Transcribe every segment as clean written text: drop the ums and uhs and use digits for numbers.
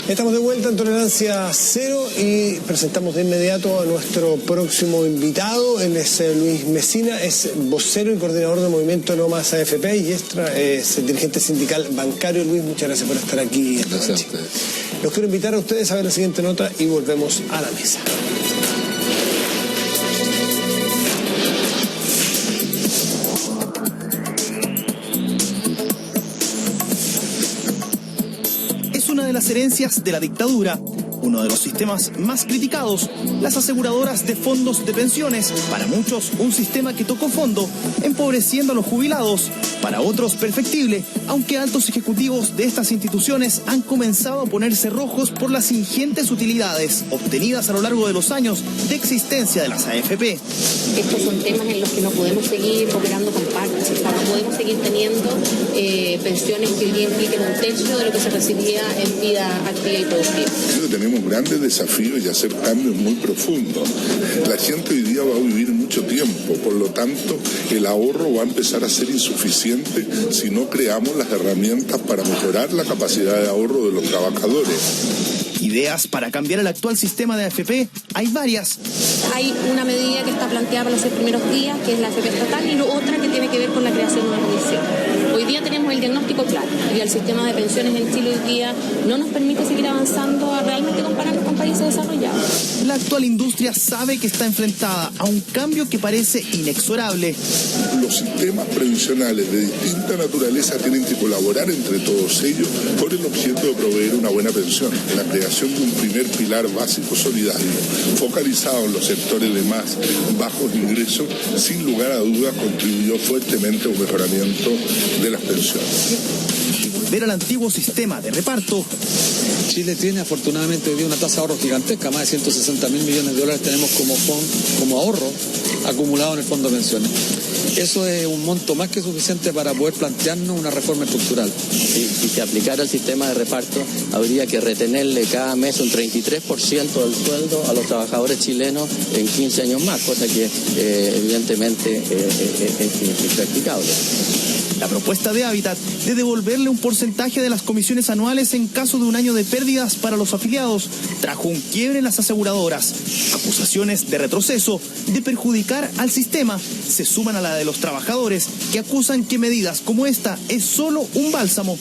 Estamos de vuelta en Tolerancia Cero y presentamos de inmediato a nuestro próximo invitado. Él es Luis Mesina, es vocero y coordinador del movimiento No Más AFP y es dirigente sindical bancario. Luis, muchas gracias por estar aquí. Gracias a ustedes. Los quiero invitar a ustedes a ver la siguiente nota y volvemos a la mesa. De las herencias de la dictadura, uno de los sistemas más criticados, las aseguradoras de fondos de pensiones, para muchos un sistema que tocó fondo, empobreciendo a los jubilados, para otros perfectible, aunque altos ejecutivos de estas instituciones han comenzado a ponerse rojos por las ingentes utilidades obtenidas a lo largo de los años de existencia de las AFP. Estos son temas en los que no podemos seguir operando con parches, o sea, no podemos seguir teniendo pensiones que hoy día impliquen un tercio de lo que se recibía en vida activa y productiva. Tenemos grandes desafíos y hacer cambios muy profundos. La gente hoy día va a vivir mucho tiempo, por lo tanto el ahorro va a empezar a ser insuficiente si no creamos las herramientas para mejorar la capacidad de ahorro de los trabajadores. Ideas para cambiar el actual sistema de AFP hay varias. Hay una medida que está planteada para los 6 primeros días, que es la AFP estatal, y otra que tiene que ver con la creación de una comisión. Hoy día tenemos el diagnóstico claro y el sistema de pensiones en Chile hoy día no nos permite seguir avanzando a realmente compararnos con países desarrollados. La actual industria sabe que está enfrentada a un cambio que parece inexorable. Los sistemas previsionales de distinta naturaleza tienen que colaborar entre todos ellos con el objeto de proveer una buena pensión. La creación de un primer pilar básico solidario focalizado en los sectores de más bajos ingresos, sin lugar a dudas contribuyó fuertemente a un mejoramiento de las pensiones. Y volver al antiguo sistema de reparto. Chile tiene afortunadamente hoy día una tasa de ahorro gigantesca, más de 160.000 millones de dólares tenemos como ahorro acumulado en el fondo de pensiones. Eso es un monto más que suficiente para poder plantearnos una reforma estructural. Si se aplicara el sistema de reparto, habría que retenerle cada mes un 33% del sueldo a los trabajadores chilenos en 15 años más, cosa que evidentemente es impracticable. La propuesta de Hábitat de devolverle un porcentaje de las comisiones anuales en caso de un año de pérdidas para los afiliados trajo un quiebre en las aseguradoras. Acusaciones de retroceso, de perjudicar al sistema, se suman a la de los trabajadores que acusan que medidas como esta es solo un bálsamo.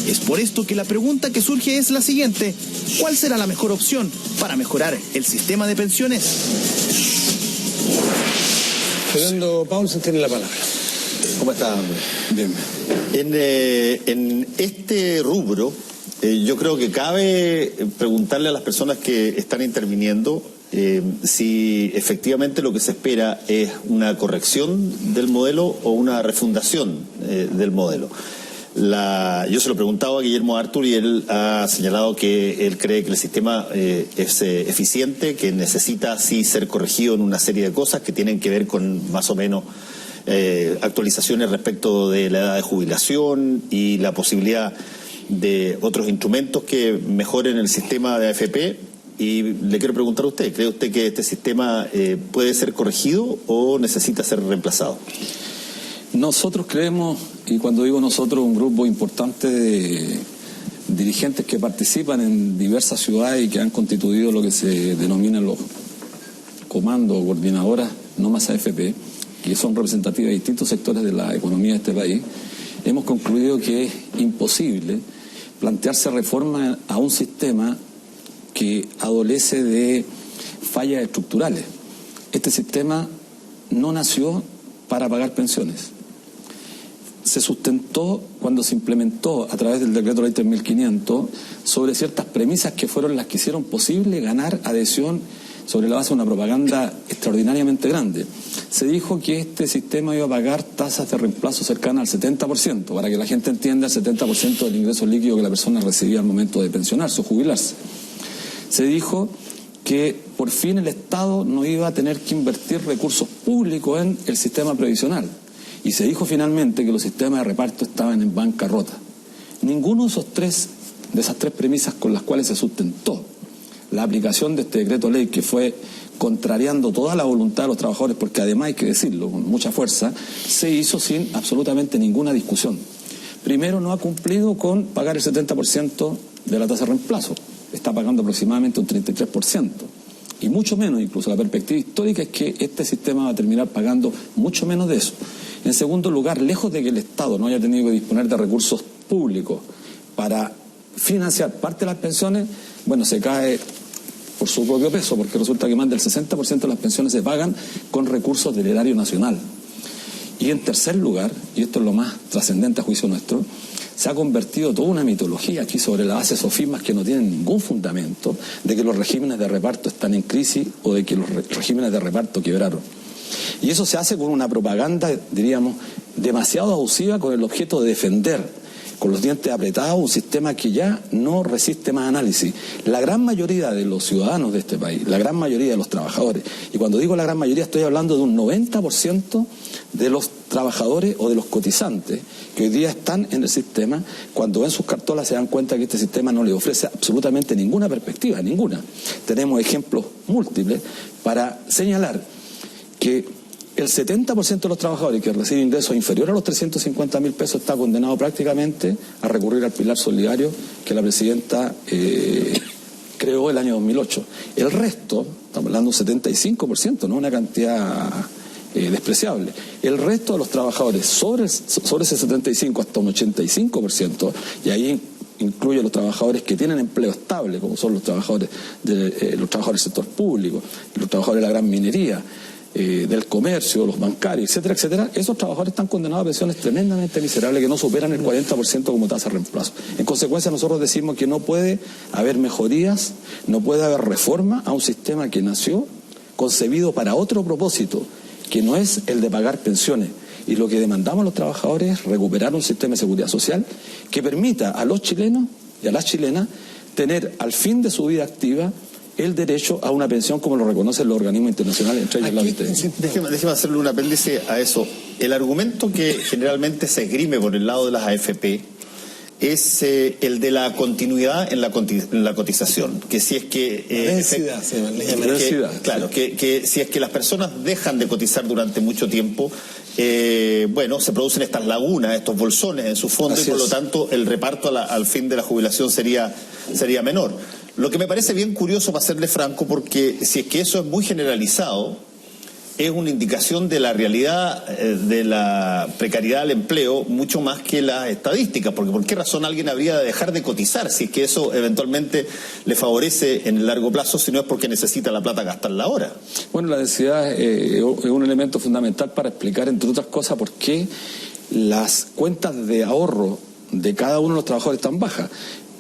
Es por esto que la pregunta que surge es la siguiente: ¿cuál será la mejor opción para mejorar el sistema de pensiones? Fernando Paulsen tiene la palabra. ¿Cómo está, hombre? Bien. En este rubro, yo creo que cabe preguntarle a las personas que están interviniendo si efectivamente lo que se espera es una corrección del modelo o una refundación del modelo. Yo se lo preguntaba a Guillermo Artur y él ha señalado que él cree que el sistema es eficiente, que necesita sí ser corregido en una serie de cosas que tienen que ver con más o menos actualizaciones respecto de la edad de jubilación y la posibilidad de otros instrumentos que mejoren el sistema de AFP. Y le quiero preguntar a usted, ¿cree usted que este sistema puede ser corregido o necesita ser reemplazado? Nosotros creemos, y cuando digo nosotros, un grupo importante de dirigentes que participan en diversas ciudades y que han constituido lo que se denominan los comandos o coordinadoras No Más AFP, que son representativas de distintos sectores de la economía de este país, hemos concluido que es imposible plantearse reforma a un sistema que adolece de fallas estructurales. Este sistema no nació para pagar pensiones. Se sustentó cuando se implementó a través del decreto ley 3500 sobre ciertas premisas que fueron las que hicieron posible ganar adhesión sobre la base de una propaganda extraordinariamente grande. Se dijo que este sistema iba a pagar tasas de reemplazo cercanas al 70%, para que la gente entienda, el 70% del ingreso líquido que la persona recibía al momento de pensionarse o jubilarse. Se dijo que por fin el Estado no iba a tener que invertir recursos públicos en el sistema previsional. Y se dijo finalmente que los sistemas de reparto estaban en bancarrota. Ninguno de esas tres premisas con las cuales se sustentó la aplicación de este decreto ley, que fue contrariando toda la voluntad de los trabajadores, porque además hay que decirlo con mucha fuerza, se hizo sin absolutamente ninguna discusión. Primero, no ha cumplido con pagar el 70% de la tasa de reemplazo. está pagando aproximadamente un 33%. Y mucho menos, incluso la perspectiva histórica es que este sistema va a terminar pagando mucho menos de eso. En segundo lugar, lejos de que el Estado no haya tenido que disponer de recursos públicos para financiar parte de las pensiones, bueno, se cae por su propio peso, porque resulta que más del 60% de las pensiones se pagan con recursos del erario nacional. Y en tercer lugar, y esto es lo más trascendente a juicio nuestro, se ha convertido toda una mitología aquí sobre la base de sofismas que no tienen ningún fundamento, de que los regímenes de reparto están en crisis o de que los regímenes de reparto quebraron. Y eso se hace con una propaganda, diríamos, demasiado abusiva, con el objeto de defender con los dientes apretados un sistema que ya no resiste más análisis. La gran mayoría de los ciudadanos de este país, la gran mayoría de los trabajadores, y cuando digo la gran mayoría estoy hablando de un 90% de los trabajadores o de los cotizantes que hoy día están en el sistema, cuando ven sus cartolas se dan cuenta que este sistema no les ofrece absolutamente ninguna perspectiva, ninguna. Tenemos ejemplos múltiples para señalar que el 70% de los trabajadores que reciben ingresos inferiores a los 350.000 pesos está condenado prácticamente a recurrir al pilar solidario que la presidenta creó el año 2008. El resto, estamos hablando de un 75%, no una cantidad despreciable. El resto de los trabajadores, sobre ese 75 hasta un 85%, y ahí incluye a los trabajadores que tienen empleo estable, como son los trabajadores del sector público, los trabajadores de la gran minería, del comercio, los bancarios, etcétera, etcétera, esos trabajadores están condenados a pensiones tremendamente miserables que no superan el 40% como tasa de reemplazo. En consecuencia, nosotros decimos que no puede haber mejorías, no puede haber reforma a un sistema que nació concebido para otro propósito, que no es el de pagar pensiones. Y lo que demandamos a los trabajadores es recuperar un sistema de seguridad social que permita a los chilenos y a las chilenas tener al fin de su vida activa el derecho a una pensión como lo reconocen los organismos internacionales, entre ellos la OIT. Déjeme hacerle un apéndice a eso. El argumento que generalmente se esgrime por el lado de las AFP es el de la continuidad en la cotización. Que si es que... densidad, claro, que si es que las personas dejan de cotizar durante mucho tiempo, bueno, se producen estas lagunas, estos bolsones en su fondo, y por lo tanto el reparto al fin de la jubilación sería menor. Lo que me parece bien curioso, para serle franco, porque si es que eso es muy generalizado, es una indicación de la realidad de la precariedad del empleo mucho más que las estadísticas, porque ¿por qué razón alguien habría de dejar de cotizar si es que eso eventualmente le favorece en el largo plazo, si no es porque necesita la plata gastarla ahora? Bueno, la densidad es un elemento fundamental para explicar, entre otras cosas, por qué las cuentas de ahorro de cada uno de los trabajadores están bajas.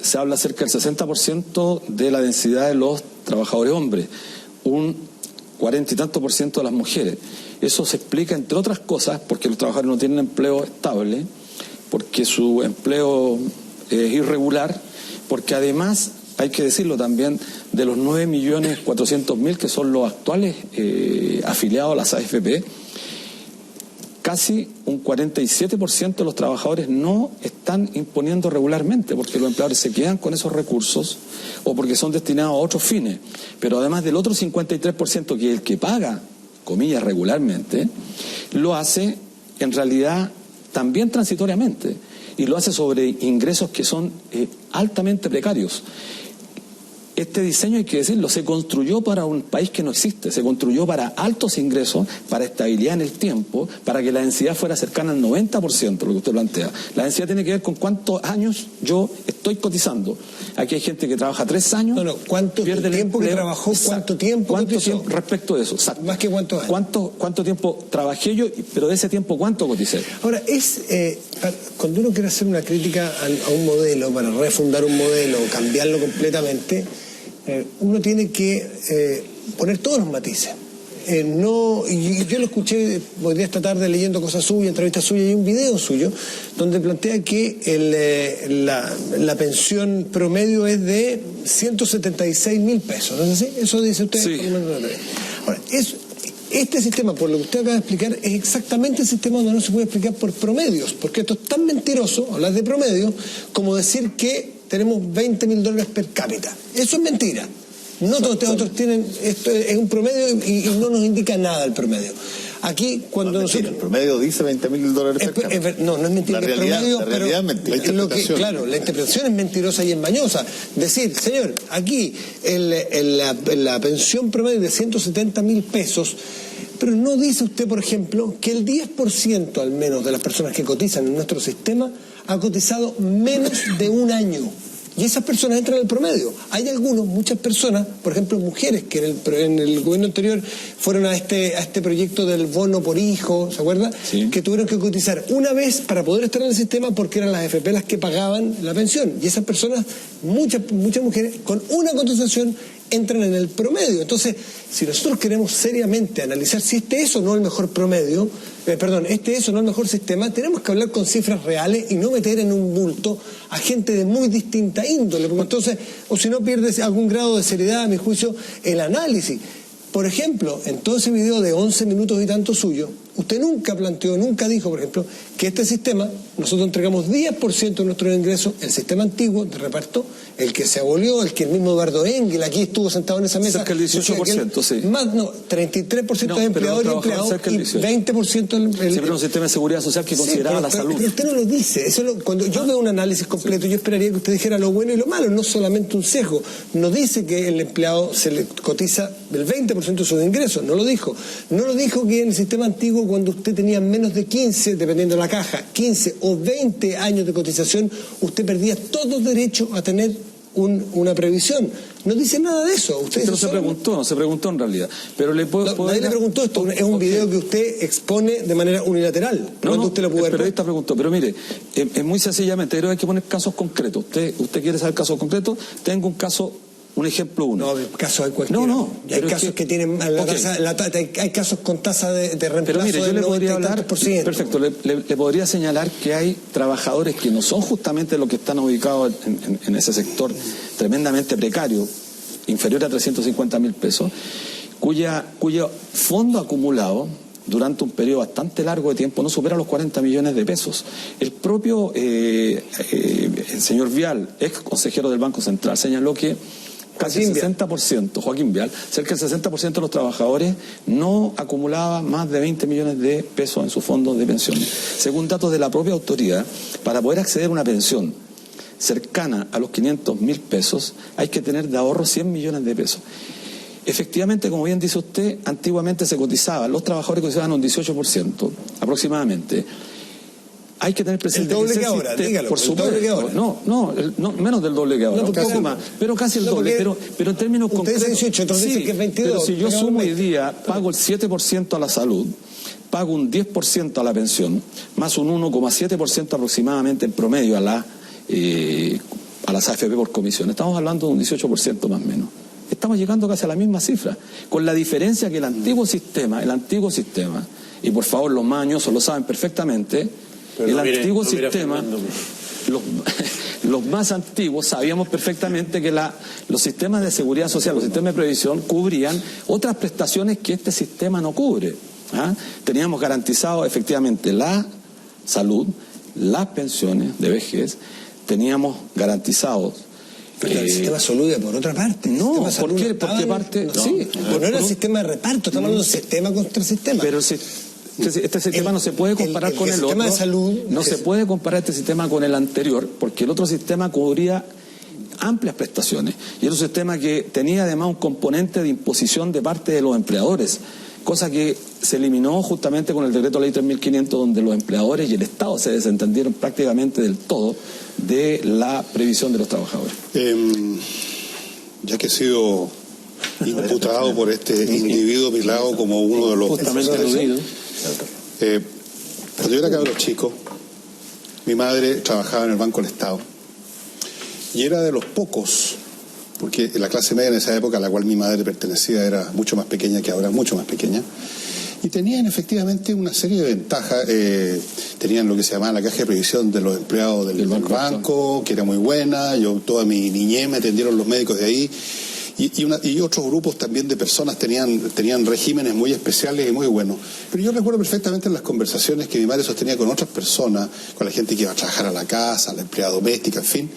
Se habla cerca del 60% de la densidad de los trabajadores hombres, un 40 y tanto por ciento de las mujeres. Eso se explica, entre otras cosas, porque los trabajadores no tienen empleo estable, porque su empleo es irregular, porque además, hay que decirlo también, de los 9.400.000 que son los actuales afiliados a las AFP, casi un 47% de los trabajadores no están imponiendo regularmente, porque los empleadores se quedan con esos recursos o porque son destinados a otros fines. Pero además del otro 53%, que es el que paga, comillas, regularmente, lo hace en realidad también transitoriamente, y lo hace sobre ingresos que son altamente precarios. Este diseño, hay que decirlo, se construyó para un país que no existe, se construyó para altos ingresos, para estabilidad en el tiempo, para que la densidad fuera cercana al 90%, lo que usted plantea. La densidad tiene que ver con cuántos años yo estoy cotizando. Aquí hay gente que trabaja 3 años. ¿Cuánto tiempo que trabajó? ¿Cuánto tiempo cotizó? Respecto de eso, exacto. Más que cuántos años. ¿Cuánto tiempo trabajé yo? Pero de ese tiempo, ¿cuánto coticé? Ahora, cuando uno quiere hacer una crítica a un modelo, para refundar un modelo, cambiarlo completamente, uno tiene que poner todos los matices. Y yo lo escuché hoy día esta tarde leyendo cosas suyas, entrevistas suyas y un video suyo, donde plantea que la pensión promedio es de 176.000 pesos, ¿no es así? Eso dice usted. Sí. Ahora, este sistema, por lo que usted acaba de explicar, es exactamente el sistema donde no se puede explicar por promedios, porque esto es tan mentiroso, hablar de promedios, como decir que tenemos $20.000 per cápita. Eso es mentira. No todos otros tienen, esto es un promedio y no nos indica nada el promedio. Aquí, cuando no, nosotros... El promedio dice $20.000 per cápita. No es mentira. La realidad es mentira. Claro, la interpretación es mentirosa y engañosa. Decir, señor, aquí la pensión promedio de 170.000 pesos, pero no dice usted, por ejemplo, que el 10% al menos de las personas que cotizan en nuestro sistema ha cotizado menos de un año. Y esas personas entran al promedio. Hay muchas personas, por ejemplo mujeres, que en el gobierno anterior fueron a este proyecto del bono por hijo, ¿se acuerda? Sí. Que tuvieron que cotizar una vez para poder estar en el sistema porque eran las AFP las que pagaban la pensión. Y esas personas, muchas mujeres, con una cotización entran en el promedio. Entonces, si nosotros queremos seriamente analizar si este es o no el mejor promedio, este es o no el mejor sistema, tenemos que hablar con cifras reales y no meter en un bulto a gente de muy distinta índole, porque entonces, o si no pierde algún grado de seriedad, a mi juicio, el análisis. Por ejemplo, en todo ese video de 11 minutos y tanto suyo, usted nunca dijo, por ejemplo, que este sistema, nosotros entregamos 10% de nuestros ingresos, el sistema antiguo de reparto, el que se abolió, el que el mismo Eduardo Engel aquí estuvo sentado en esa mesa. Cerca del 18%, sí. Más, 33% de empleadores y empleados y 20% el... Siempre un sistema de seguridad social que consideraba la salud. Pero usted no lo dice. Cuando yo veo un análisis completo, yo esperaría que usted dijera lo bueno y lo malo, no solamente un sesgo. No dice que el empleado se le cotiza el 20% de sus ingresos, no lo dijo. No lo dijo que en el sistema antiguo, cuando usted tenía menos de 15, dependiendo de la caja, 15 o 20 años de cotización, usted perdía todo derecho a tener una previsión. No dice nada de eso. Usted no se preguntó en realidad. Pero nadie le preguntó esto. Es un video que usted expone de manera unilateral. Usted lo pudo ver. El periodista preguntó. Pero mire, es muy sencillamente, pero hay que poner casos concretos. Usted quiere saber casos concretos. Tengo un ejemplo uno. No, casos hay cualquiera. Hay casos que tienen hay casos con tasa de reemplazo. Pero mire, yo le podría hablar, perfecto, le podría señalar que hay trabajadores que no son justamente los que están ubicados en ese sector tremendamente precario, inferior a 350.000 pesos, cuyo fondo acumulado durante un periodo bastante largo de tiempo no supera los 40 millones de pesos. El propio el señor Vial, ex consejero del Banco Central, señaló que casi el 60%, Joaquín Vial, cerca del 60% de los trabajadores no acumulaba más de 20 millones de pesos en sus fondos de pensiones. Según datos de la propia autoridad, para poder acceder a una pensión cercana a los 500.000 pesos, hay que tener de ahorro 100 millones de pesos. Efectivamente, como bien dice usted, antiguamente se cotizaban, los trabajadores cotizaban un 18% aproximadamente. Hay que tener presente el doble que ahora, dígalo, por supuesto. El doble que ahora. No, menos del doble que ahora, un poco más, pero casi el doble, pero en términos concretos. Usted dice 18, entonces dice que es 22. Pero si yo sumo hoy día, pago el 7% a la salud, pago un 10% a la pensión, más un 1,7% aproximadamente en promedio a las AFP por comisión. Estamos hablando de un 18% más o menos. Estamos llegando casi a la misma cifra, con la diferencia que el antiguo sistema, y por favor los más añosos lo saben perfectamente, antiguo sistema, los más antiguos sabíamos perfectamente que los sistemas de seguridad social, los sistemas de previsión cubrían otras prestaciones que este sistema no cubre. Teníamos garantizado efectivamente la salud, las pensiones de vejez, teníamos garantizados. Pero el sistema salud por otra parte. No, ¿por qué? Porque parte... No era el sistema de reparto, estamos hablando de sistema contra sistema. Pero este sistema no se puede comparar con el otro. De salud, no se puede comparar este sistema con el anterior, porque el otro sistema cubría amplias prestaciones. Y era un sistema que tenía además un componente de imposición de parte de los empleadores, cosa que se eliminó justamente con el decreto ley 3.500, donde los empleadores y el Estado se desentendieron prácticamente del todo de la previsión de los trabajadores. Ya que he sido imputado por este individuo pilado como uno de los... Justamente aludido. Cuando yo era cabro chico, mi madre trabajaba en el Banco del Estado y era de los pocos, porque la clase media en esa época a la cual mi madre pertenecía era mucho más pequeña que ahora, mucho más pequeña, y tenían efectivamente una serie de ventajas. Tenían lo que se llamaba la caja de previsión de los empleados del banco, que era muy buena. Yo toda mi niñez me atendieron los médicos de ahí. Y otros grupos también de personas tenían regímenes muy especiales y muy buenos. Pero yo recuerdo perfectamente las conversaciones que mi madre sostenía con otras personas, con la gente que iba a trabajar a la casa, la empleada doméstica, en fin,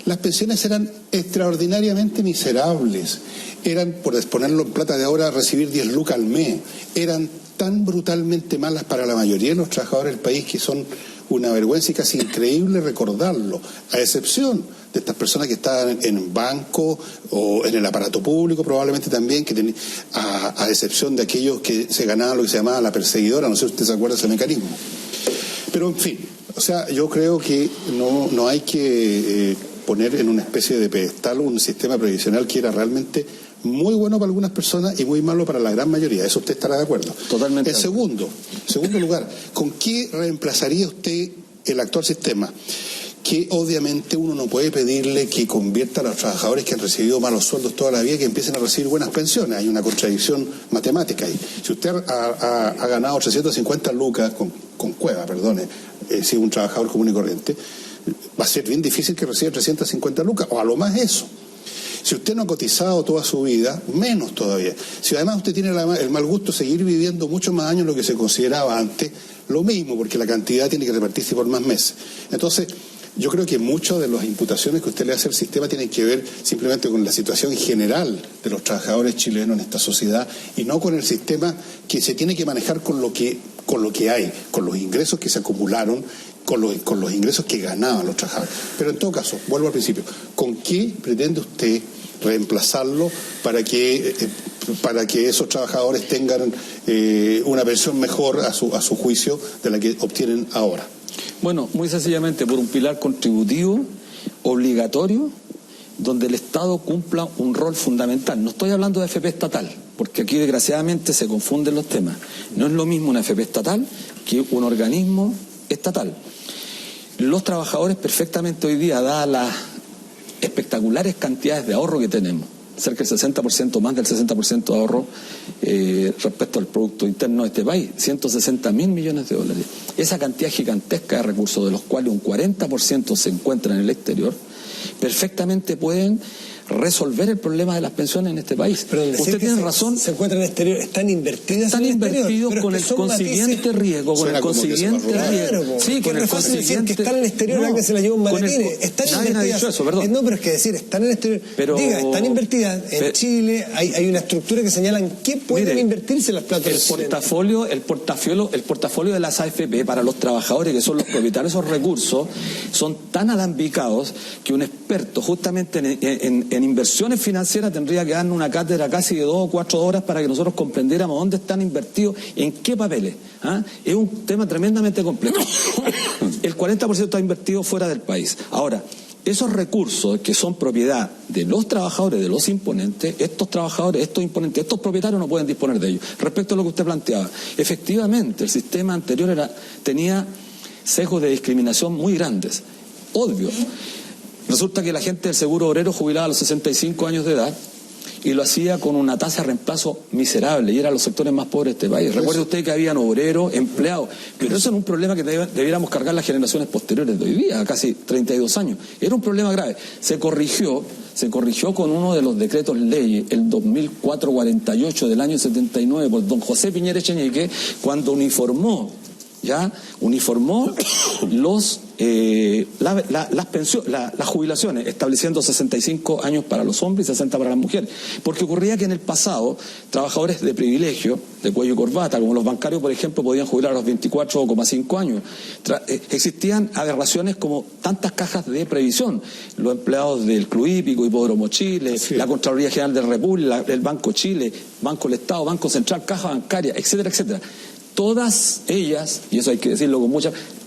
las pensiones eran extraordinariamente miserables. Eran, por ponerlo en plata de ahora, recibir 10 lucas al mes. Eran tan brutalmente malas para la mayoría de los trabajadores del país que son una vergüenza y casi increíble recordarlo, a excepción de estas personas que estaban en banco o en el aparato público probablemente también, a excepción de aquellos que se ganaban lo que se llamaba la perseguidora, no sé si usted se acuerda de ese mecanismo. Pero en fin, o sea, yo creo que no hay que poner en una especie de pedestal un sistema previsional que era realmente muy bueno para algunas personas y muy malo para la gran mayoría. Eso usted estará de acuerdo. Totalmente. En segundo lugar, ¿con qué reemplazaría usted el actual sistema? Que obviamente uno no puede pedirle que convierta a los trabajadores que han recibido malos sueldos toda la vida que empiecen a recibir buenas pensiones. Hay una contradicción matemática ahí. Si usted ha ganado 350 lucas con cueva, perdone, si es un trabajador común y corriente, va a ser bien difícil que reciba 350 lucas, o a lo más eso. Si usted no ha cotizado toda su vida, menos todavía. Si además usted tiene el mal gusto de seguir viviendo muchos más años de lo que se consideraba antes, lo mismo, porque la cantidad tiene que repartirse por más meses. Entonces, yo creo que muchas de las imputaciones que usted le hace al sistema tienen que ver simplemente con la situación general de los trabajadores chilenos en esta sociedad y no con el sistema que se tiene que manejar con lo que hay, con los ingresos que se acumularon, con los ingresos que ganaban los trabajadores. Pero en todo caso, vuelvo al principio, ¿con qué pretende usted reemplazarlo para que esos trabajadores tengan una pensión mejor a su juicio de la que obtienen ahora? Bueno, muy sencillamente por un pilar contributivo, obligatorio, donde el Estado cumpla un rol fundamental. No estoy hablando de AFP estatal, porque aquí desgraciadamente se confunden los temas. No es lo mismo una AFP estatal que un organismo estatal. Los trabajadores perfectamente hoy día, dadas las espectaculares cantidades de ahorro que tenemos, cerca del 60%, más del 60% de ahorro respecto al Producto Interno de este país, 160.000 millones de dólares. Esa cantidad gigantesca de recursos, de los cuales un 40% se encuentra en el exterior, perfectamente pueden resolver el problema de las pensiones en este país. Pero usted tiene razón. Se encuentran en el exterior, están invertidas. Están invertidos con el consiguiente riesgo, con el consiguiente riesgo. Sí, con el consiguiente. Que están en el exterior, alguien se la lleva un maletines. Están nadie ha dicho eso, perdón. No, pero es que decir, están en el exterior. Diga, están invertidas en Chile, hay una estructura que señalan qué pueden invertirse las plata. El portafolio de las AFP para los trabajadores que son los propietarios de esos recursos son tan alambicados que un experto justamente en inversiones financieras tendría que darnos una cátedra casi de 2 o 4 horas para que nosotros comprendiéramos dónde están invertidos, en qué papeles. Es un tema tremendamente complejo. El 40% está invertido fuera del país. Ahora, esos recursos que son propiedad de los trabajadores, de los imponentes, estos trabajadores, estos imponentes, estos propietarios no pueden disponer de ellos. Respecto a lo que usted planteaba, efectivamente el sistema anterior tenía sesgos de discriminación muy grandes, obvio. Resulta que la gente del seguro obrero jubilaba a los 65 años de edad y lo hacía con una tasa de reemplazo miserable y eran los sectores más pobres de este país. Recuerde usted que habían obreros, empleados, pero eso es un problema que debiéramos cargar las generaciones posteriores de hoy día, casi 32 años. Era un problema grave. Se corrigió con uno de los decretos leyes, el 2004-48 del año 79, por don José Piñera Echeñique, cuando uniformó las jubilaciones, estableciendo 65 años para los hombres y 60 para las mujeres. Porque ocurría que en el pasado, trabajadores de privilegio, de cuello y corbata, como los bancarios, por ejemplo, podían jubilar a los 24,5 años. Existían aberraciones como tantas cajas de previsión. Los empleados del Club Hípico, Hipódromo Chile, la Contraloría General de la República, el Banco Chile, Banco del Estado, Banco Central, Caja Bancaria, etcétera, etcétera. Todas ellas, y eso hay que decirlo con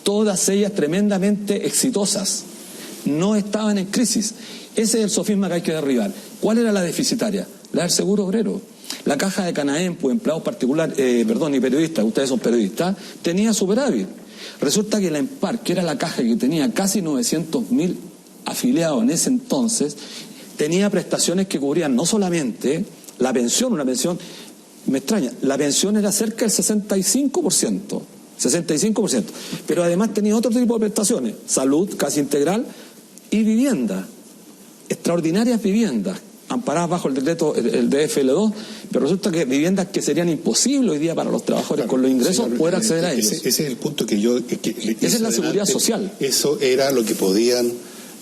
todas ellas tremendamente exitosas, no estaban en crisis. Ese es el sofisma que hay que derribar. ¿Cuál era la deficitaria? La del seguro obrero. La caja de Canaempo, empleados particulares, y periodistas, ustedes son periodistas, tenía superávit. Resulta que la EMPAR, que era la caja que tenía casi 900.000 afiliados en ese entonces, tenía prestaciones que cubrían no solamente la pensión, una pensión. Me extraña, la pensión era cerca del 65%, pero además tenía otro tipo de prestaciones, salud casi integral y vivienda, extraordinarias viviendas, amparadas bajo el decreto, el DFL2, pero resulta que viviendas que serían imposibles hoy día para los trabajadores con los ingresos poder acceder a ellos. Ese es el punto que esa es la seguridad social. Eso era lo que podían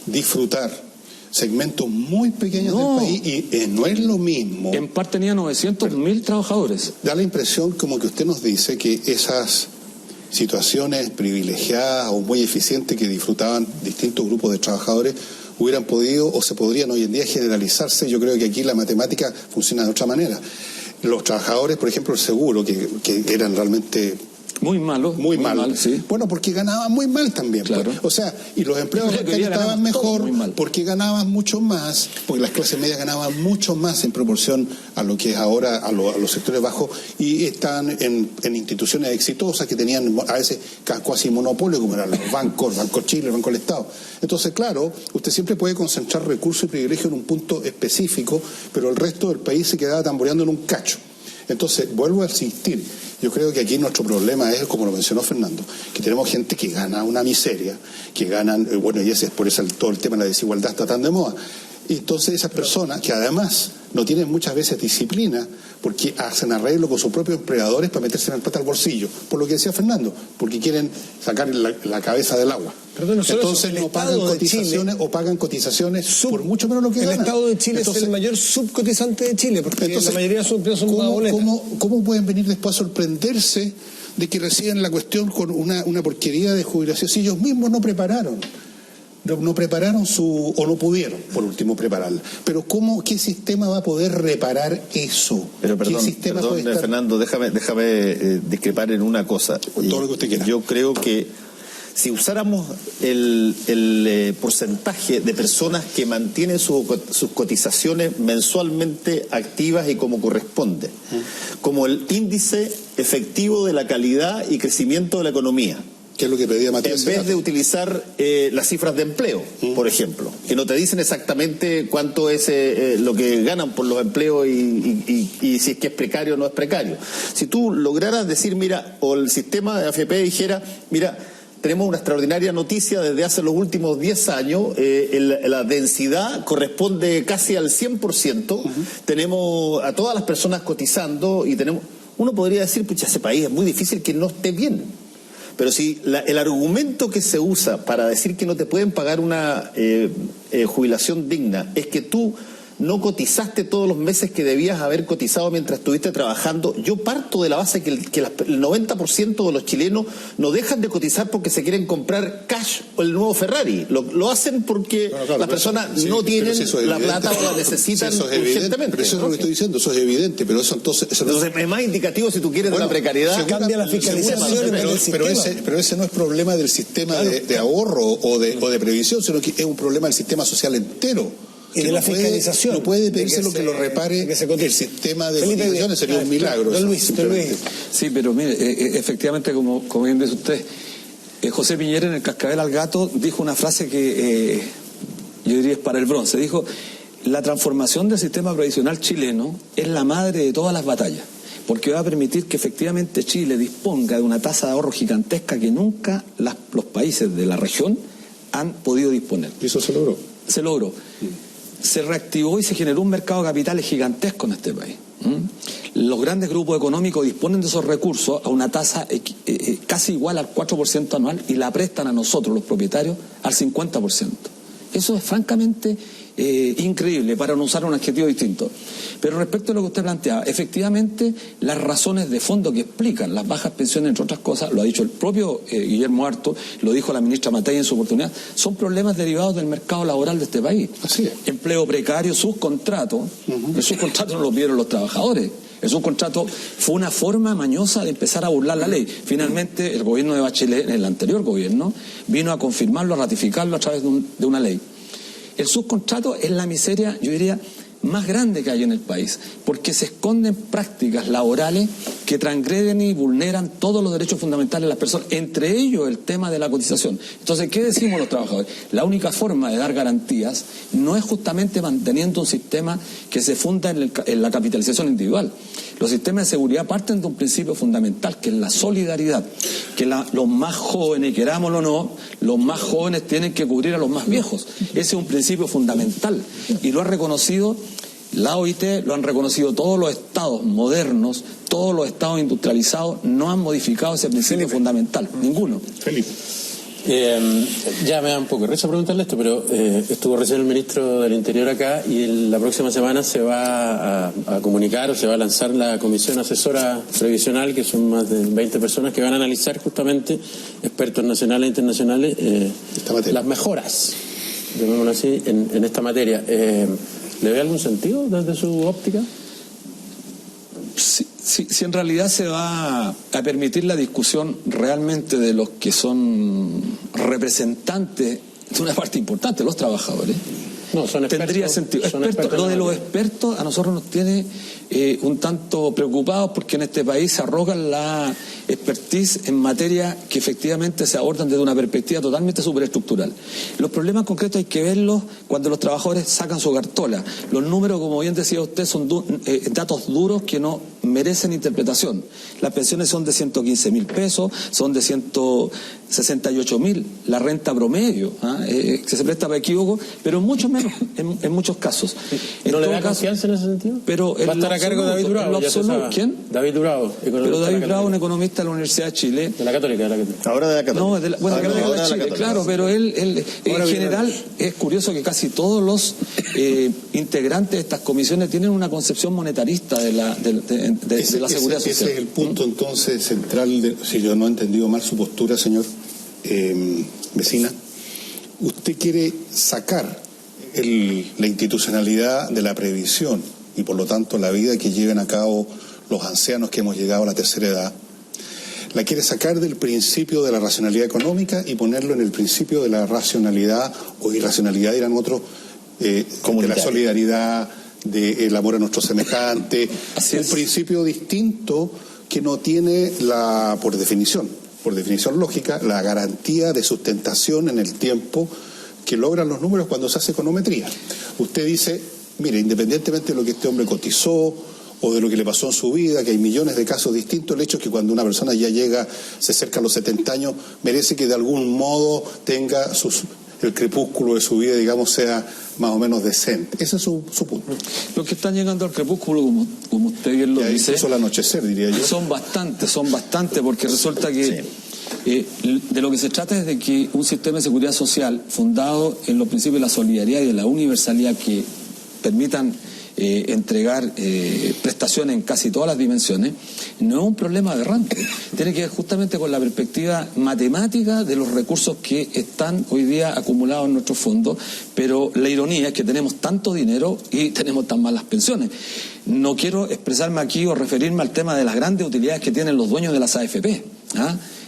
disfrutar segmentos muy pequeños del país y no es lo mismo. En par tenía 900.000 trabajadores. Da la impresión como que usted nos dice que esas situaciones privilegiadas o muy eficientes que disfrutaban distintos grupos de trabajadores hubieran podido o se podrían hoy en día generalizarse. Yo creo que aquí la matemática funciona de otra manera. Los trabajadores, por ejemplo, el seguro, que eran realmente muy malo. Muy mal, sí. Bueno, porque ganaban muy mal también. Claro. Pues. O sea, y los empleados estaban mejor porque ganaban mucho más, porque las clases medias ganaban mucho más en proporción a lo que es ahora a los sectores bajos, y están en instituciones exitosas que tenían a veces casi monopolio, como eran los bancos, Banco Chile, Banco del Estado. Entonces, claro, usted siempre puede concentrar recursos y privilegios en un punto específico, pero el resto del país se quedaba tamboreando en un cacho. Entonces, vuelvo a insistir, yo creo que aquí nuestro problema es, como lo mencionó Fernando, que tenemos gente que gana una miseria, que ganan, bueno, y ese es por eso todo el tema de la desigualdad está tan de moda. Y entonces esas personas, que además no tienen muchas veces disciplina, porque hacen arreglo con sus propios empleadores para meterse en plata al bolsillo, por lo que decía Fernando, porque quieren sacar la cabeza del agua. Entonces no pagan cotizaciones o pagan cotizaciones por mucho menos lo que ganan. El Estado de Chile es el mayor subcotizante de Chile, porque la mayoría de sus empleos son boletas. ¿Cómo pueden venir después a sorprenderse de que reciban la cuestión con una porquería de jubilación si ellos mismos no prepararon? No prepararon o no pudieron, por último, prepararla. Pero ¿qué sistema va a poder reparar eso? Pero perdón, Fernando, déjame discrepar en una cosa. Todo lo que usted quiera. Yo creo que si usáramos el porcentaje de personas que mantienen sus cotizaciones mensualmente activas y como corresponde, como el índice efectivo de la calidad y crecimiento de la economía, que es lo que pedía Matías, en vez de utilizar las cifras de empleo, por ejemplo, que no te dicen exactamente cuánto es lo que ganan por los empleos y si es que es precario o no es precario. Si tú lograras decir, mira, o el sistema de AFP dijera, mira, tenemos una extraordinaria noticia desde hace los últimos 10 años, la densidad corresponde casi al 100%, tenemos a todas las personas cotizando y uno podría decir, pucha, ese país es muy difícil que no esté bien. Pero si el argumento que se usa para decir que no te pueden pagar una jubilación digna es que tú no cotizaste todos los meses que debías haber cotizado mientras estuviste trabajando, yo parto de la base que el 90% de los chilenos no dejan de cotizar porque se quieren comprar cash o el nuevo Ferrari. Lo hacen porque las personas no tienen la plata o la necesitan urgentemente. Pero eso es lo que estoy diciendo, eso es evidente. Pero eso entonces es más indicativo, si tú quieres, de la precariedad. Cambia la fiscalización. Pero ese no es problema del sistema de ahorro o de previsión, sino que es un problema del sistema social entero. Y de la fiscalización. No puede pedirse lo que lo repare el sistema de cotizaciones, sería un milagro. Don Luis. Sí, pero mire, efectivamente, como bien dice usted, José Piñera en el Cascabel al Gato dijo una frase que yo diría es para el bronce. Dijo, la transformación del sistema previsional chileno es la madre de todas las batallas, porque va a permitir que efectivamente Chile disponga de una tasa de ahorro gigantesca que nunca los países de la región han podido disponer. ¿Y eso se logró? Se logró. Se reactivó y se generó un mercado de capitales gigantesco en este país. Los grandes grupos económicos disponen de esos recursos a una tasa casi igual al 4% anual y la prestan a nosotros, los propietarios, al 50%. Eso es francamente increíble, para no usar un adjetivo distinto. Pero respecto a lo que usted planteaba, efectivamente las razones de fondo que explican las bajas pensiones, entre otras cosas, lo ha dicho el propio Guillermo Harto, lo dijo la ministra Matei en su oportunidad, son problemas derivados del mercado laboral de este país. Así es. Empleo precario, subcontrato, el subcontrato no lo pidieron los trabajadores. El subcontrato fue una forma mañosa de empezar a burlar la ley. Finalmente, el gobierno de Bachelet, el anterior gobierno, vino a confirmarlo, a ratificarlo a través de una ley. El subcontrato es la miseria, yo diría, más grande que hay en el país, porque se esconden prácticas laborales que transgreden y vulneran todos los derechos fundamentales de las personas, entre ellos el tema de la cotización. Entonces, ¿qué decimos los trabajadores? La única forma de dar garantías no es justamente manteniendo un sistema que se funda en la capitalización individual. Los sistemas de seguridad parten de un principio fundamental, que es la solidaridad, que los más jóvenes, querámoslo o no, los más jóvenes tienen que cubrir a los más viejos. Ese es un principio fundamental y lo ha reconocido la OIT, lo han reconocido todos los estados modernos, todos los estados industrializados, no han modificado ese principio fundamental, ninguno. Felipe. Ya me da un poco de risa preguntarle esto, pero estuvo recién el ministro del Interior acá y la próxima semana se va a comunicar o se va a lanzar la comisión asesora previsional, que son más de 20 personas que van a analizar justamente, expertos nacionales e internacionales, las mejoras, llamémoslo así, en esta materia. ¿Le ve algún sentido desde su óptica? Si en realidad se va a permitir la discusión realmente de los que son representantes de una parte importante, los trabajadores, no, son expertos, tendría sentido. Lo de los expertos a nosotros nos tiene un tanto preocupados, porque en este país se arrogan la expertise en materia que efectivamente se abordan desde una perspectiva totalmente superestructural. Los problemas concretos hay que verlos cuando los trabajadores sacan su cartola. Los números, como bien decía usted, son datos duros que no merecen interpretación. Las pensiones son de 115.000 pesos, son de 168.000, la renta promedio, que se presta para equivoco, pero mucho menos en muchos casos. ¿No le da confianza en ese sentido? Pero va a estar a cargo David Bravo. ¿Quién? David Bravo. Pero David Bravo, un economista de la Universidad de Chile. De la Católica. Ahora de la Católica. No, de Chile, claro, pero él en general es curioso que casi todos los integrantes de estas comisiones tienen una concepción monetarista de la seguridad social. Ese es el punto entonces central, si yo no he entendido mal su postura, señor Messina. Usted quiere sacar la institucionalidad de la previsión y por lo tanto la vida que lleven a cabo los ancianos que hemos llegado a la tercera edad, la quiere sacar del principio de la racionalidad económica y ponerlo en el principio de la racionalidad o irracionalidad, dirán otros, de la solidaridad, del amor a nuestros semejantes, un principio distinto que no tiene por definición lógica, la garantía de sustentación en el tiempo que logran los números cuando se hace econometría. Usted dice, mire, independientemente de lo que este hombre cotizó o de lo que le pasó en su vida, que hay millones de casos distintos, el hecho es que cuando una persona ya se acerca a los 70 años, merece que de algún modo tenga el crepúsculo de su vida, digamos, sea más o menos decente. Ese es su punto. Los que están llegando al crepúsculo, como usted bien lo dice, incluso el anochecer, diría yo. Son bastantes, porque resulta que de lo que se trata es de que un sistema de seguridad social fundado en los principios de la solidaridad y de la universalidad que permitan entregar prestaciones en casi todas las dimensiones, no es un problema aberrante. Tiene que ver justamente con la perspectiva matemática de los recursos que están hoy día acumulados en nuestros fondos, pero la ironía es que tenemos tanto dinero y tenemos tan malas pensiones. No quiero expresarme aquí o referirme al tema de las grandes utilidades que tienen los dueños de las AFP,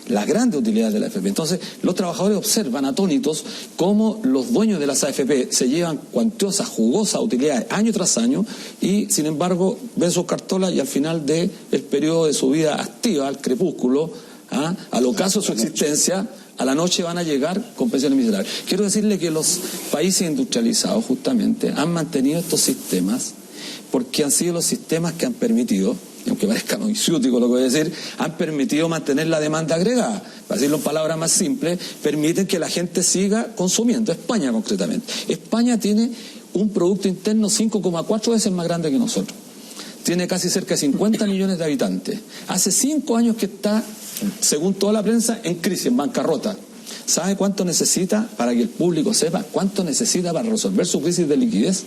las grandes utilidades de la AFP. Entonces, los trabajadores observan atónitos cómo los dueños de las AFP se llevan cuantiosas, jugosas utilidades año tras año y, sin embargo, ven sus cartolas y al final del periodo de su vida activa, al crepúsculo, al ocaso de su existencia, a la noche van a llegar con pensiones miserables. Quiero decirle que los países industrializados, justamente, han mantenido estos sistemas porque han sido los sistemas que han permitido, aunque parezca muy ciútico lo que voy a decir, han permitido mantener la demanda agregada. Para decirlo en palabras más simples, permiten que la gente siga consumiendo. España, concretamente. España tiene un Producto Interno 5,4 veces más grande que nosotros. Tiene casi cerca de 50 millones de habitantes. Hace 5 años que está, según toda la prensa, en crisis, en bancarrota. ¿Sabe cuánto necesita, para que el público sepa, cuánto necesita para resolver su crisis de liquidez?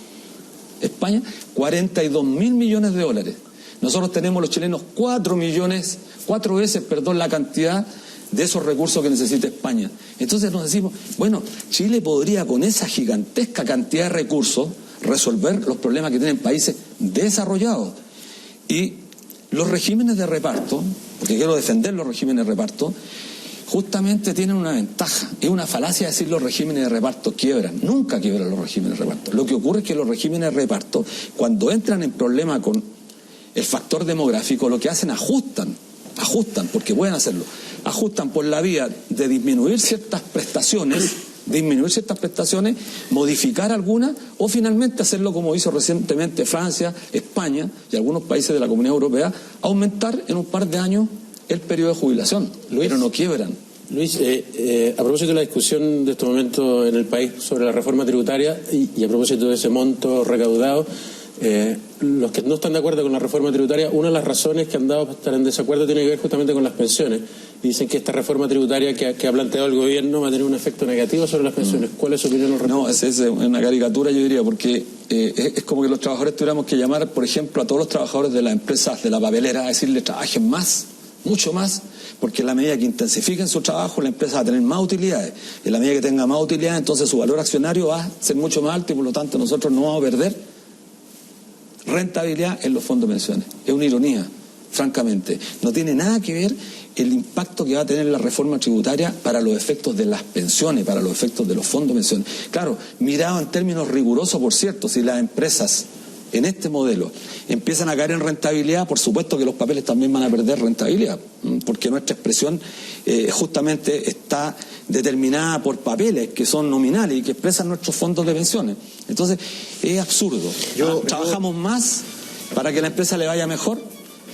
España, 42.000 millones de dólares. Nosotros tenemos los chilenos 4 veces la cantidad de esos recursos que necesita España. Entonces nos decimos, bueno, Chile podría con esa gigantesca cantidad de recursos resolver los problemas que tienen países desarrollados. Y los regímenes de reparto, porque quiero defender los regímenes de reparto, justamente tienen una ventaja. Es una falacia decir los regímenes de reparto quiebran. Nunca quiebran los regímenes de reparto. Lo que ocurre es que los regímenes de reparto, cuando entran en problema con el factor demográfico, lo que hacen ajustan, porque pueden hacerlo, ajustan por la vía de disminuir ciertas prestaciones, modificar algunas, o finalmente hacerlo como hizo recientemente Francia, España y algunos países de la Comunidad Europea, aumentar en un par de años el periodo de jubilación, pero no quiebran. Luis, a propósito de la discusión de este momento en el país sobre la reforma tributaria y a propósito de ese monto recaudado, Los que no están de acuerdo con la reforma tributaria, una de las razones que han dado para estar en desacuerdo tiene que ver justamente con las pensiones. Y dicen que esta reforma tributaria que ha planteado el gobierno va a tener un efecto negativo sobre las pensiones. ¿Cuál es su opinión al respecto? No, es una caricatura, yo diría, porque es como que los trabajadores tuviéramos que llamar, por ejemplo, a todos los trabajadores de las empresas de la papelera a decirles trabajen más, mucho más, porque en la medida que intensifiquen su trabajo, la empresa va a tener más utilidades. En la medida que tenga más utilidades, entonces su valor accionario va a ser mucho más alto y por lo tanto nosotros no vamos a perder rentabilidad en los fondos de pensiones. Es una ironía, francamente. No tiene nada que ver el impacto que va a tener la reforma tributaria para los efectos de las pensiones, para los efectos de los fondos de pensiones. Claro, mirado en términos rigurosos, por cierto, si las empresas en este modelo empiezan a caer en rentabilidad, por supuesto que los papeles también van a perder rentabilidad, porque nuestra expresión justamente está determinada por papeles que son nominales y que expresan nuestros fondos de pensiones. Entonces, es absurdo. Trabajamos más para que la empresa le vaya mejor,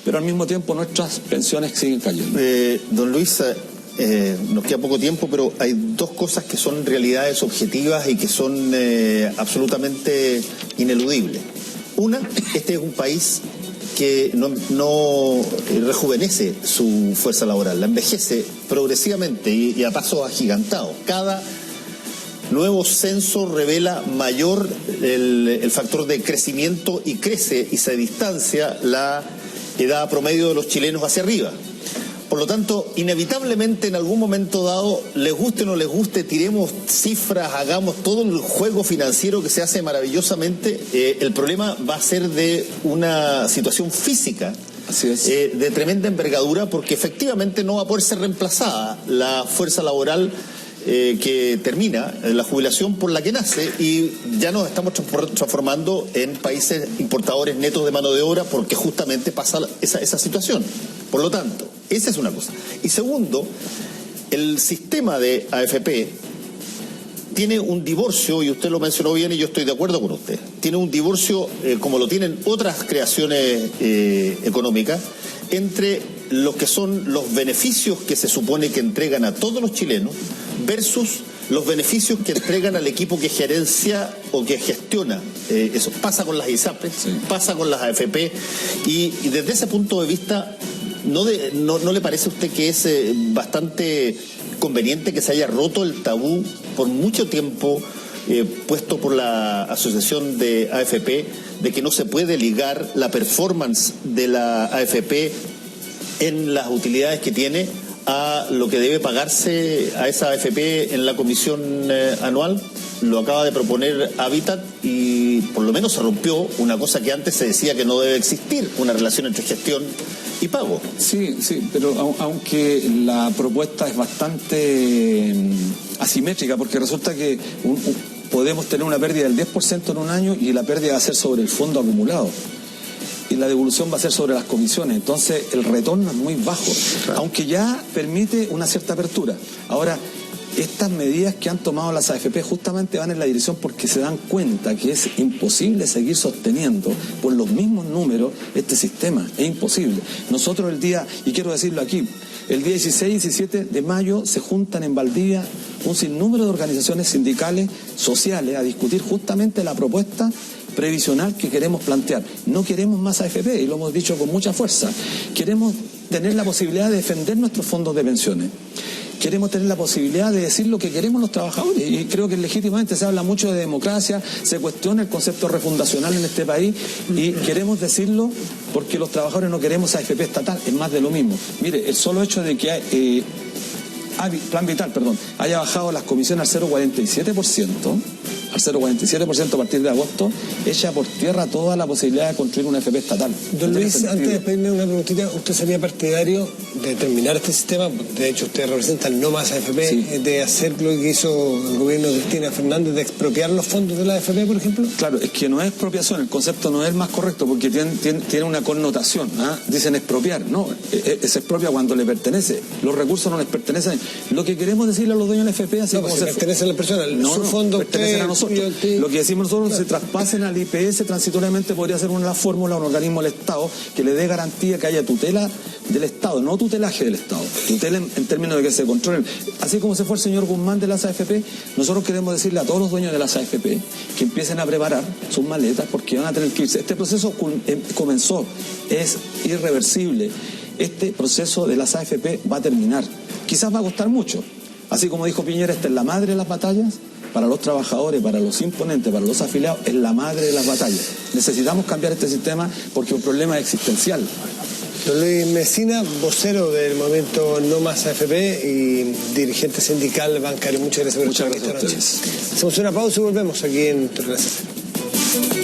pero al mismo tiempo nuestras pensiones siguen cayendo. Don Luis, nos queda poco tiempo, pero hay dos cosas que son realidades objetivas y que son absolutamente ineludibles. Una, este es un país que no rejuvenece su fuerza laboral, la envejece progresivamente y a pasos agigantados. Cada nuevo censo revela mayor el factor de crecimiento y crece y se distancia la edad promedio de los chilenos hacia arriba. Por lo tanto, inevitablemente en algún momento dado, les guste o no les guste, tiremos cifras, hagamos todo el juego financiero que se hace maravillosamente, el problema va a ser de una situación física. Así es. De tremenda envergadura, porque efectivamente no va a poder ser reemplazada la fuerza laboral que termina la jubilación por la que nace, y ya nos estamos transformando en países importadores netos de mano de obra porque justamente pasa esa situación. Por lo tanto, esa es una cosa. Y segundo, el sistema de AFP tiene un divorcio, y usted lo mencionó bien y yo estoy de acuerdo con usted, tiene un divorcio, como lo tienen otras creaciones económicas, entre lo que son los beneficios que se supone que entregan a todos los chilenos versus los beneficios que entregan al equipo que gerencia o que gestiona. Eso pasa con las ISAPRES, sí, pasa con las AFP, y desde ese punto de vista, ¿no le parece a usted que es bastante conveniente que se haya roto el tabú por mucho tiempo puesto por la Asociación de AFP de que no se puede ligar la performance de la AFP en las utilidades que tiene a lo que debe pagarse a esa AFP en la comisión anual? Lo acaba de proponer Hábitat y por lo menos se rompió una cosa que antes se decía que no debe existir, una relación entre gestión y pago. Sí, pero aunque la propuesta es bastante asimétrica, porque resulta que podemos tener una pérdida del 10% en un año y la pérdida va a ser sobre el fondo acumulado. Y la devolución va a ser sobre las comisiones. Entonces el retorno es muy bajo, claro, aunque ya permite una cierta apertura. Ahora, estas medidas que han tomado las AFP justamente van en la dirección porque se dan cuenta que es imposible seguir sosteniendo por los mismos números este sistema. Es imposible. Nosotros el día, y quiero decirlo aquí, el día 16 y 17 de mayo se juntan en Valdivia un sinnúmero de organizaciones sindicales, sociales, a discutir justamente la propuesta previsional que queremos plantear. No queremos más AFP, y lo hemos dicho con mucha fuerza. Queremos tener la posibilidad de defender nuestros fondos de pensiones. Queremos tener la posibilidad de decir lo que queremos los trabajadores, y creo que legítimamente se habla mucho de democracia, se cuestiona el concepto refundacional en este país, y queremos decirlo porque los trabajadores no queremos AFP estatal, es más de lo mismo. Mire, el solo hecho de que Plan Vital, haya bajado las comisiones al 0,47%, a partir de agosto, echa por tierra toda la posibilidad de construir una AFP estatal. Don Luis, antes de pedirle una preguntita, ¿usted sería partidario de terminar este sistema? De hecho, usted representa el no más AFP, sí, de hacer lo que hizo el gobierno de Cristina Fernández, de expropiar los fondos de la AFP, por ejemplo. Claro, es que no es expropiación, el concepto no es el más correcto, porque tiene una connotación, dicen expropiar, no, se expropia cuando le pertenece, los recursos no les pertenecen. Lo que queremos decirle a los dueños de la AFP, así como se pertenece a la persona, su fondo pertenece a nosotros. Lo que decimos nosotros, se traspasen al IPS transitoriamente, podría ser una fórmula, un organismo del Estado que le dé garantía que haya tutela del Estado, no tutela tutelaje del Estado, tutelen en términos de que se controlen. Así como se fue el señor Guzmán de las AFP, nosotros queremos decirle a todos los dueños de las AFP que empiecen a preparar sus maletas porque van a tener que irse. Este proceso comenzó, es irreversible. Este proceso de las AFP va a terminar. Quizás va a costar mucho. Así como dijo Piñera, esta es la madre de las batallas. Para los trabajadores, para los imponentes, para los afiliados, es la madre de las batallas. Necesitamos cambiar este sistema porque es un problema existencial. Don Luis Mesina, vocero del movimiento No Más AFP y dirigente sindical bancario. Muchas gracias por estar aquí esta noche. Hacemos una pausa y volvemos aquí en Tercera.